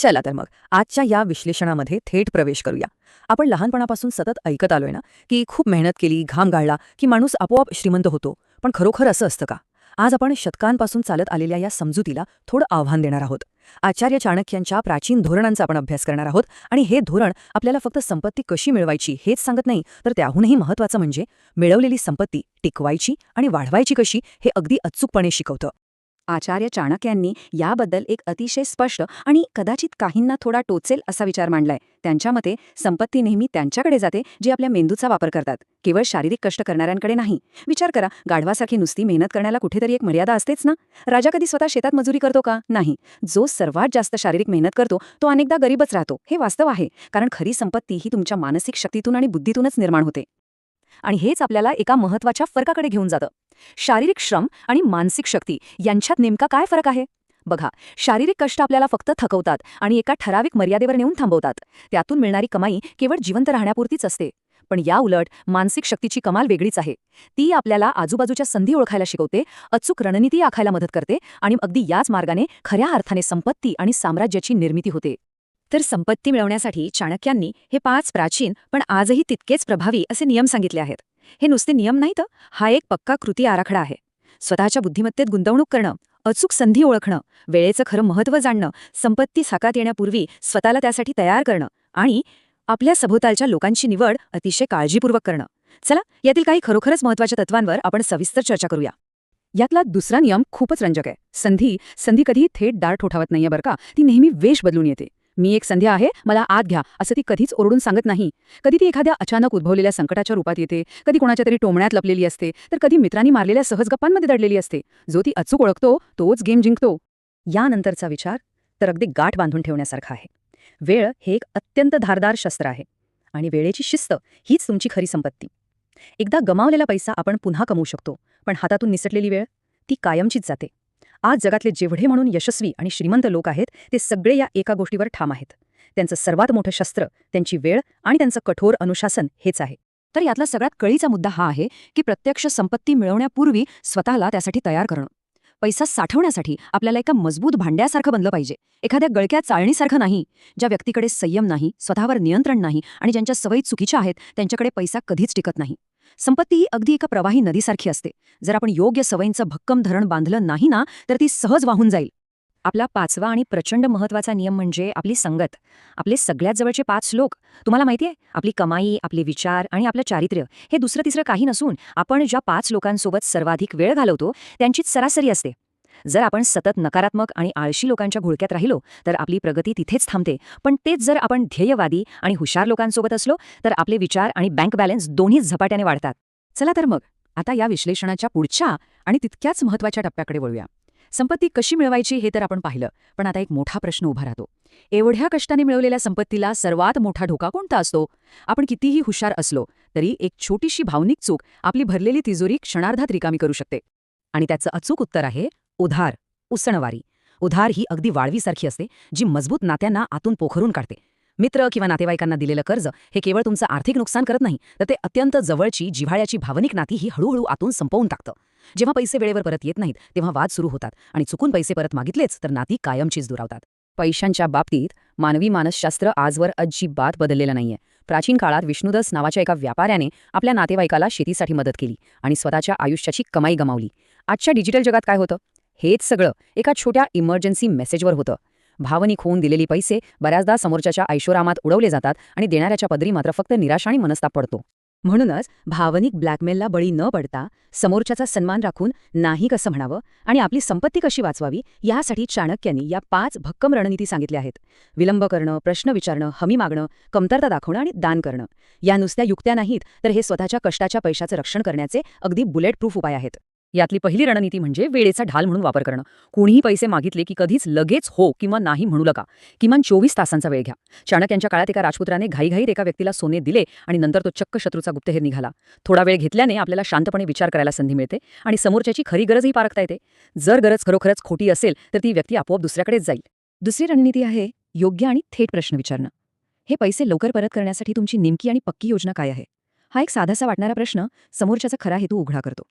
चला तर मग आजच्या या विश्लेषणामध्ये थेट प्रवेश करूया. आपण लहानपणापासून सतत ऐकत आलोय ना, की खूप मेहनत केली, घाम गाळला, की माणूस आपोआप श्रीमंत होतो. पण खरोखर असं असतं का? आज आपण शतकांपासून चालत आलेल्या या समजुतीला थोडं आव्हान देणार आहोत. आचार्य चाणक्यांच्या प्राचीन धोरणांचा आपण अभ्यास करणार आहोत आणि हे धोरण आपल्याला फक्त संपत्ती कशी मिळवायची हेच सांगत नाही, तर त्याहूनही महत्त्वाचं म्हणजे मिळवलेली संपत्ती टिकवायची आणि वाढवायची कशी हे अगदी अचूकपणे शिकवतं. आचार्य चाणक्यांनी याबद्दल एक अतिशय स्पष्ट आणि कदाचित काहींना थोडा टोचेल असा विचार मांडलाय. त्यांच्या मते संपत्ती नेहमी त्यांच्याकडे जाते जे आपल्या मेंदूचा वापर करतात, केवळ शारीरिक कष्ट करणाऱ्यांकडे नाही. विचार करा, गाढवासारखी नुसती मेहनत करण्याला कुठेतरी एक मर्यादा असतेच ना. राजा कधी स्वतः शेतात मजुरी करतो का? नाही. जो सर्वात जास्त शारीरिक मेहनत करतो तो अनेकदा गरीबच राहतो. हे वास्तव आहे, कारण खरी संपत्ती ही तुमच्या मानसिक शक्तीतून आणि बुद्धीतूनच निर्माण होते. आणि हेच आपल्याला एका महत्त्वाच्या फरकाकडे घेऊन जातं. शारीरिक श्रम आणि मानसिक शक्ती यांच्यात नेमका काय फरक आहे? बघा, शारीरिक कष्ट आपल्याला फक्त थकवतात आणि एका ठराविक मर्यादेवर नेऊन थांबवतात. त्यातून मिळणारी कमाई केवळ जिवंत राहण्यापुरतीच असते. पण या उलट मानसिक शक्तीची कमाल वेगळीच आहे. ती आपल्याला आजूबाजूच्या संधी ओळखायला शिकवते, अचूक रणनीती आखायला मदत करते आणि अगदी याच मार्गाने खऱ्या अर्थाने संपत्ती आणि साम्राज्याची निर्मिती होते. तर संपत्ती मिळवण्यासाठी चाणक्यांनी हे 5 प्राचीन पण आजही तितकेच प्रभावी असे नियम सांगितले आहेत. हे नुसते नियम नाहीत, हा एक पक्का कृती आराखडा आहे. स्वतःच्या बुद्धिमत्तेत गुंतवणूक करणं, अचूक संधी ओळखणं, वेळेचं खरं महत्त्व जाणणं, संपत्ती साकारात येण्यापूर्वी स्वतःला त्यासाठी तयार करणं आणि आपल्या सभोवतालच्या लोकांची निवड अतिशय काळजीपूर्वक करणं. चला, यातील काही खरोखरच महत्त्वाच्या तत्वांवर आपण सविस्तर चर्चा करूया. यातला दुसरा नियम खूपच रंजक आहे. संधी संधी कधीही थेट दार ठोठावत नाहीये बरं का, ती नेहमी वेश बदलून येते. मी एक संधी आहे, मला आत घ्या असं ती कधीच ओरडून सांगत नाही. कधी ती एखाद्या अचानक उद्भवलेल्या संकटाच्या रूपात येते, कधी कोणाच्या तरी टोमण्यात लपलेली असते, तर कधी मित्रांनी मारलेल्या सहज गप्पांमध्ये दडलेली असते. जो ती अचूक ओळखतो तोच गेम जिंकतो. यानंतरचा विचार तर अगदी गाठ बांधून ठेवण्यासारखा आहे. वेळ हे एक अत्यंत धारदार शस्त्र आहे आणि वेळेची शिस्त हीच तुमची खरी संपत्ती. एकदा गमावलेला पैसा आपण पुन्हा कमवू शकतो, पण हातातून निसटलेली वेळ ती कायमचीच जाते. आज जगातले जेवढे म्हणून यशस्वी आणि श्रीमंत लोक आहेत ते सगळे या एका गोष्टीवर ठाम आहेत. त्यांचं सर्वात मोठं शस्त्र त्यांची वेळ आणि त्यांचं कठोर अनुशासन हेच आहे. तर यातला सगळ्यात कळीचा मुद्दा हा आहे की प्रत्यक्ष संपत्ती मिळवण्यापूर्वी स्वतःला त्यासाठी तयार करणं. पैसा साठवण्यासाठी आपल्याला एका मजबूत भांड्यासारखं बनलं पाहिजे, एखाद्या गळक्या चाळणीसारखं नाही. ज्या व्यक्तीकडे संयम नाही, स्वतःवर नियंत्रण नाही आणि ज्यांच्या सवयी चुकीच्या आहेत त्यांच्याकडे पैसा कधीच टिकत नाही. संपत्ती ही अगदी एका प्रवाही नदीसारखी असते. जर आपण योग्य सवयींचं भक्कम धरण बांधलं नाही ना, तर ती सहज वाहून जाईल. आपला 5वा आणि प्रचंड महत्त्वाचा नियम म्हणजे आपली संगत. आपले सगळ्यात जवळचे 5 लोक. तुम्हाला माहितीये, आपली कमाई, आपले विचार आणि आपलं चारित्र्य हे दुसरं तिसरं काही नसून आपण ज्या 5 लोकांसोबत सर्वाधिक वेळ घालवतो त्यांचीच सरासरी असते. जर आपण सतत नकारात्मक आणि आळशी लोकांच्या घोळक्यात राहिलो तर आपली प्रगती तिथेच थांबते. पण तेच जर आपण ध्येयवादी आणि हुशार लोकांसोबत असलो तर आपले विचार आणि बँक बॅलन्स दोन्ही झपाट्याने वाढतात. चला तर मग आता या विश्लेषणाच्या पुढच्या आणि तितक्याच महत्त्वाच्या टप्प्याकडे वळूया. संपत्ती कशी मिळवायची हे तर आपण पाहिलं, पण आता एक मोठा प्रश्न उभा राहतो. एवढ्या कष्टाने मिळवलेल्या संपत्तीला सर्वात मोठा धोका कोणता असतो? आपण कितीही हुशार असलो तरी एक छोटीशी भावनिक चूक आपली भरलेली तिजोरी क्षणार्धात रिकामी करू शकते. आणि त्याचं अचूक उत्तर आहे उधार, उसणवारी. उधार ही अगदी वाळवीसारखी असते, जी मजबूत नात्यांना आतून पोखरून काढते. मित्र किंवा नातेवाईकांना दिलेलं कर्ज हे केवळ तुमचं आर्थिक नुकसान करत नाही, तर ते अत्यंत जवळची जिव्हाळ्याची भावनिक नाती ही हळूहळू आतून संपवून टाकतं. जेव्हा पैसे वेळेवर परत येत नाहीत तेव्हा वाद सुरू होतात आणि चुकून पैसे परत मागितलेच तर नाती कायमचीच दुरावतात. पैशांच्या बाबतीत मानवी मानसशास्त्र आजवर अजिबात बदललेलं नाहीये. प्राचीन काळात विष्णुदास नावाच्या एका व्यापाऱ्याने आपल्या नातेवाईकाला शेतीसाठी मदत केली आणि स्वतःच्या आयुष्याची कमाई गमावली. आजच्या डिजिटल जगात काय होतं? हेच सगळं एका छोट्या इमर्जन्सी मेसेजवर होतं. भावनिक होऊन दिलेली पैसे बऱ्याचदा समोरच्याच्या ऐशोरामात उडवले जातात आणि देणाऱ्याच्या पदरी मात्र फक्त निराशा आणि मनस्ताप पडतो. म्हणूनच भावनिक ब्लॅकमेलला बळी न पडता समोरच्याचा सन्मान राखून नाही कसं म्हणावं आणि आपली संपत्ती कशी वाचवावी यासाठी चाणक्यांनी या 5 भक्कम रणनीती सांगितल्या आहेत. विलंब करणं, प्रश्न विचारणं, हमी मागणं, कमतरता दाखवणं आणि दान करणं. या नुसत्या युक्त्या नाहीत, तर हे स्वतःच्या कष्टाच्या पैशाचं रक्षण करण्याचे अगदी बुलेट प्रूफ उपाय आहेत. यातली पहिली रणनीती म्हणजे वेळेचा ढाल म्हणून वापर करणं. कोणीही पैसे मागितले की कधीच लगेच हो किंवा नाही म्हणू नका. किमान 24 तासांचा वेळ घ्या. चाणक्यांच्या काळात एका राजपुत्राने घाईघाईत एका व्यक्तीला सोने दिले आणि नंतर तो चक्क शत्रूचा गुप्तहेर निघाला. थोडा वेळ घेतल्याने आपल्याला शांतपणे विचार करायला संधी मिळते आणि समोरच्याची खरी गरजही पारखता येते. जर गरज खरोखरच खोटी असेल तर ती व्यक्ती आपोआप दुसऱ्याकडेच जाईल. दुसरी रणनीती आहे योग्य आणि थेट प्रश्न विचारणं. हे पैसे लवकर परत करण्यासाठी तुमची नेमकी आणि पक्की योजना काय आहे? हा एक साधासा वाटणारा प्रश्न समोरच्याचा खरा हेतू उघडा करतो.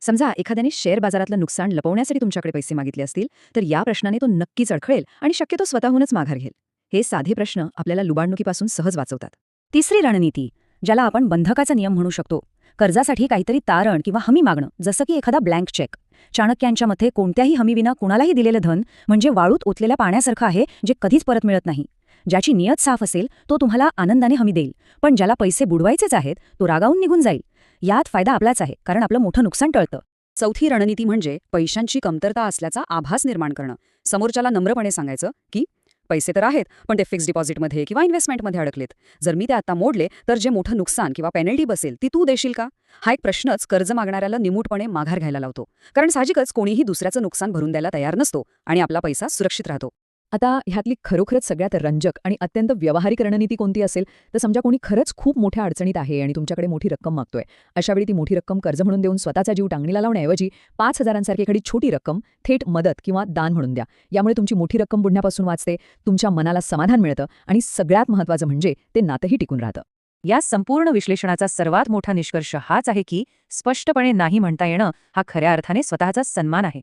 समजा एखाद्याने शेअर बाजारातलं नुकसान लपवण्यासाठी तुमच्याकडे पैसे मागितले असतील तर या प्रश्नाने तो नक्कीच अडखळेल आणि शक्यतो स्वतःहूनच माघार घेईल. हे साधे प्रश्न आपल्याला लुबाडणुकीपासून सहज वाचवतात. तिसरी रणनीती, ज्याला आपण बंधकाचा नियम म्हणू शकतो, कर्जासाठी काहीतरी तारण किंवा हमी मागणं, जसं की एखादा ब्लँक चेक. चाणक्यांच्या मते कोणत्याही हमीविना कुणालाही दिलेलं धन म्हणजे वाळूत ओतलेल्या पाण्यासारखं आहे, जे कधीच परत मिळत नाही. ज्याची नियत साफ असेल तो तुम्हाला आनंदाने हमी देईल, पण ज्याला पैसे बुडवायचेच आहेत तो रागावून निघून जाईल. यात फायदा आपलाच आहे, कारण आपलं मोठं नुकसान टळतं. चौथी रणनीती म्हणजे पैशांची कमतरता असल्याचा आभास निर्माण करणं. समोरच्याला नम्रपणे सांगायचं की पैसे तर आहेत, पण ते फिक्स्ड डिपॉझिटमध्ये किंवा इन्व्हेस्टमेंटमध्ये अडकलेत. जर मी ते आता मोडले तर जे मोठं नुकसान किंवा पेनल्टी बसेल ती तू देशील का? हा एक प्रश्नच कर्ज मागणाऱ्याला निमूटपणे माघार घ्यायला लावतो. कारण साहजिकच कोणीही दुसऱ्याचं नुकसान भरून द्यायला तयार नसतो आणि आपला पैसा सुरक्षित राहतो. आता ह्यातली खरोखरच सगळ्यात रंजक आणि अत्यंत व्यावहारिक रणनीती कोणती असेल, तर समजा कोणी खरंच खूप मोठ्या अडचणीत आहे आणि तुमच्याकडे मोठी रक्कम मागतोय. अशावेळी ती मोठी रक्कम कर्ज म्हणून देऊन स्वतःचा जीव टांगणीला लावण्याऐवजी 5,000 एखादी छोटी रक्कम थेट मदत किंवा दान म्हणून द्या. यामुळे तुमची मोठी रक्कम बुडण्यापासून वाचते, तुमच्या मनाला समाधान मिळतं आणि सगळ्यात महत्त्वाचं म्हणजे ते नातंही टिकून राहतं. या संपूर्ण विश्लेषणाचा सर्वात मोठा निष्कर्ष हाच आहे की स्पष्टपणे नाही म्हणता येणं हा खऱ्या अर्थाने स्वतःचा सन्मान आहे.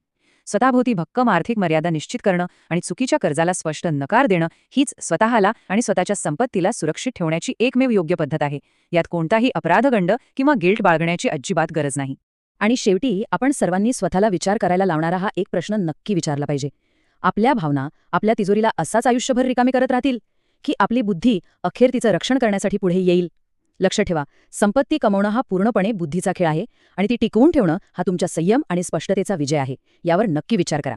स्वतःभोवती भक्कम आर्थिक मर्यादा निश्चित करणं आणि चुकीच्या कर्जाला स्पष्ट नकार देणं हीच स्वतःला आणि स्वतःच्या संपत्तीला सुरक्षित ठेवण्याची एकमेव योग्य पद्धत आहे. यात कोणताही अपराधगंड किंवा गिल्ट बाळगण्याची अजिबात गरज नाही. आणि शेवटी आपण सर्वांनी स्वतःला विचार करायला लावणारा हा एक प्रश्न नक्की विचारला पाहिजे. आपल्या भावना आपल्या तिजोरीला असाच आयुष्यभर रिकामी करत राहतील, की आपली बुद्धी अखेर तिचं रक्षण करण्यासाठी पुढे येईल? लक्ष ठेवा, संपत्ती कमवणं हा पूर्णपणे बुद्धीचा खेळ आहे आणि ती टिकवून ठेवणं हा तुमच्या संयम आणि स्पष्टतेचा विजय आहे. यावर नक्की विचार करा.